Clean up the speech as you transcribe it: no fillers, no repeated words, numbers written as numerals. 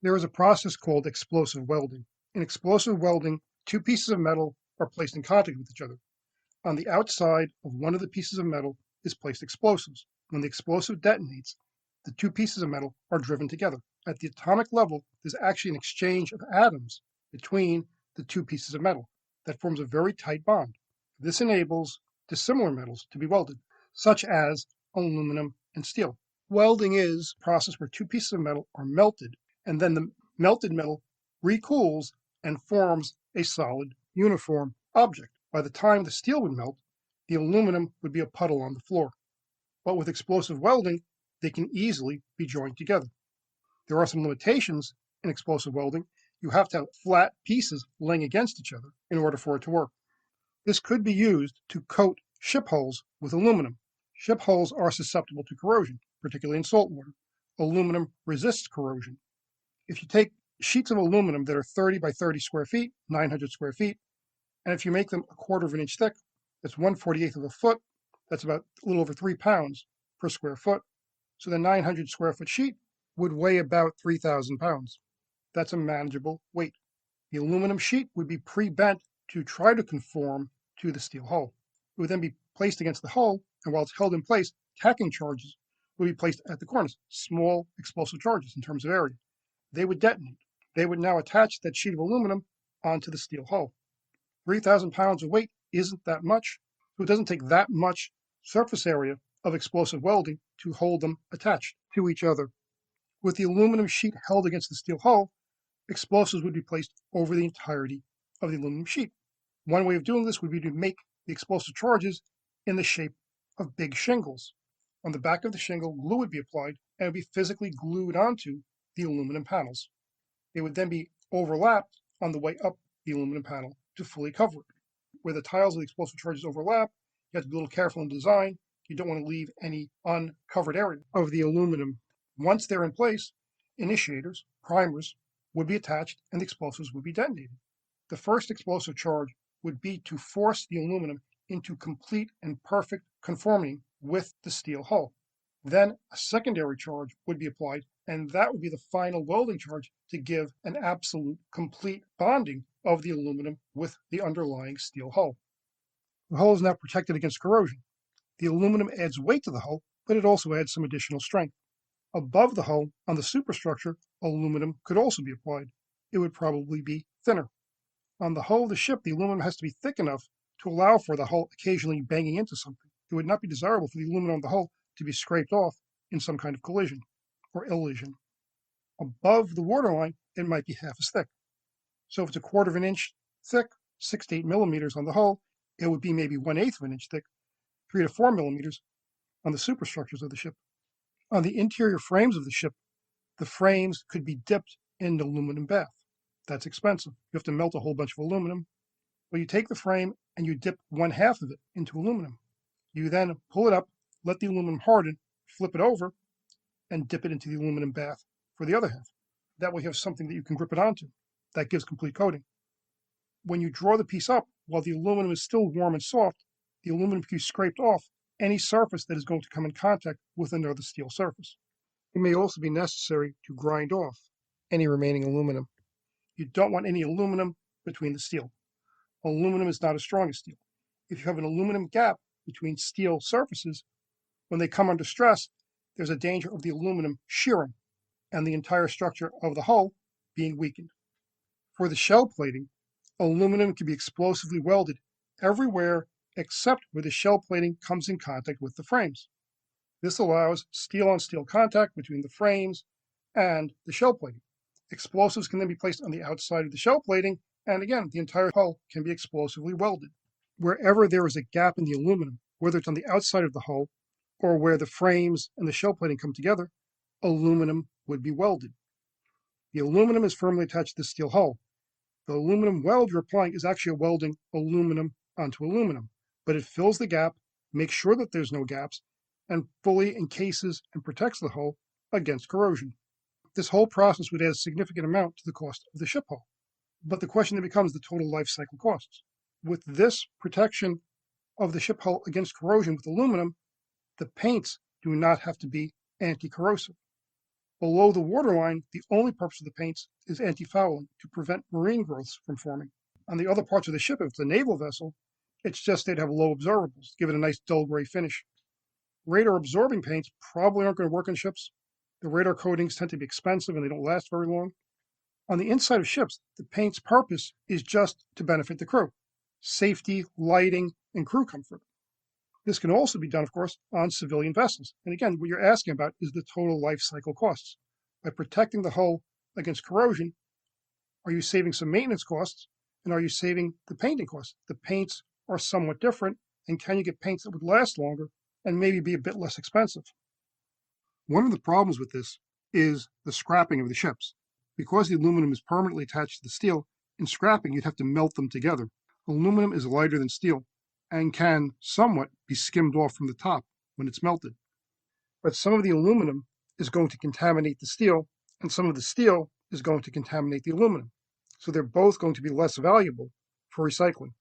There is a process called explosive welding. In explosive welding, two pieces of metal are placed in contact with each other. On the outside of one of the pieces of metal is placed explosives. When the explosive detonates, the two pieces of metal are driven together. At the atomic level, there's actually an exchange of atoms between the two pieces of metal that forms a very tight bond. This enables dissimilar metals to be welded, such as aluminum and steel. Welding is a process where two pieces of metal are melted, and then the melted metal recools and forms a solid, uniform object. By the time the steel would melt, the aluminum would be a puddle on the floor. But with explosive welding, they can easily be joined together. There are some limitations in explosive welding. You have to have flat pieces laying against each other in order for it to work. This could be used to coat ship hulls with aluminum. Ship hulls are susceptible to corrosion, particularly in salt water. Aluminum resists corrosion. If you take sheets of aluminum that are 30 by 30 square feet, 900 square feet, and if you make them 1/4 of an inch thick, that's 1/48 of a foot, that's about a little over 3 pounds per square foot. So the 900 square foot sheet would weigh about 3,000 pounds. That's a manageable weight. The aluminum sheet would be pre-bent to try to conform to the steel hull. It would then be placed against the hull, and while it's held in place, tacking charges would be placed at the corners, small explosive charges in terms of area. They would detonate. They would now attach that sheet of aluminum onto the steel hull. 3,000 pounds of weight isn't that much, so it doesn't take that much surface area of explosive welding to hold them attached to each other. With the aluminum sheet held against the steel hull, explosives would be placed over the entirety of the aluminum sheet. One way of doing this would be to make the explosive charges in the shape of big shingles. On the back of the shingle, glue would be applied and it would be physically glued onto the aluminum panels. They would then be overlapped on the way up the aluminum panel to fully cover it. Where the tiles of the explosive charges overlap, you have to be a little careful in design. You don't want to leave any uncovered area of the aluminum. Once they're in place, initiators, primers, would be attached and the explosives would be detonated. The first explosive charge would be to force the aluminum into complete and perfect conformity with the steel hull. Then a secondary charge would be applied, and that would be the final welding charge to give an absolute complete bonding of the aluminum with the underlying steel hull. The hull is now protected against corrosion. The aluminum adds weight to the hull, but it also adds some additional strength. Above the hull, on the superstructure, aluminum could also be applied. It would probably be thinner. On the hull of the ship, the aluminum has to be thick enough to allow for the hull occasionally banging into something. It would not be desirable for the aluminum on the hull to be scraped off in some kind of collision or illusion. Above the waterline, it might be half as thick. So if it's 1/4 of an inch thick, 6 to 8 millimeters on the hull, it would be maybe 1/8 of an inch thick, 3 to 4 millimeters on the superstructures of the ship. On the interior frames of the ship, the frames could be dipped in an aluminum bath. That's expensive. You have to melt a whole bunch of aluminum. Well, you take the frame and you dip 1/2 of it into aluminum. You then pull it up, let the aluminum harden, flip it over, and dip it into the aluminum bath for the other half. That way you have something that you can grip it onto. That gives complete coating. When you draw the piece up, while the aluminum is still warm and soft, the aluminum can be scraped off any surface that is going to come in contact with another steel surface. It may also be necessary to grind off any remaining aluminum. You don't want any aluminum between the steel. Aluminum is not as strong as steel. If you have an aluminum gap between steel surfaces, when they come under stress, there's a danger of the aluminum shearing and the entire structure of the hull being weakened. For the shell plating, aluminum can be explosively welded everywhere except where the shell plating comes in contact with the frames. This allows steel-on-steel contact between the frames and the shell plating. Explosives can then be placed on the outside of the shell plating, and again, the entire hull can be explosively welded. Wherever there is a gap in the aluminum, whether it's on the outside of the hull or where the frames and the shell plating come together, aluminum would be welded. The aluminum is firmly attached to the steel hull. The aluminum weld you're applying is actually welding aluminum onto aluminum, but it fills the gap, makes sure that there's no gaps, and fully encases and protects the hull against corrosion. This whole process would add a significant amount to the cost of the ship hull. But the question then becomes the total life cycle costs. With this protection of the ship hull against corrosion with aluminum, the paints do not have to be anti-corrosive. Below the waterline, the only purpose of the paints is anti-fouling, to prevent marine growths from forming. On the other parts of the ship, if it's a naval vessel, it's just they'd have low observables, give it a nice dull gray finish. Radar absorbing paints probably aren't going to work on ships. The radar coatings tend to be expensive and they don't last very long. On the inside of ships, the paint's purpose is just to benefit the crew. Safety, lighting, and crew comfort. This can also be done, of course, on civilian vessels. And again, what you're asking about is the total life cycle costs. By protecting the hull against corrosion, are you saving some maintenance costs? And are you saving the painting costs? The paints are somewhat different. And can you get paints that would last longer and maybe be a bit less expensive? One of the problems with this is the scrapping of the ships. Because the aluminum is permanently attached to the steel, in scrapping you'd have to melt them together. Aluminum is lighter than steel and can somewhat be skimmed off from the top when it's melted. But some of the aluminum is going to contaminate the steel, and some of the steel is going to contaminate the aluminum. So they're both going to be less valuable for recycling.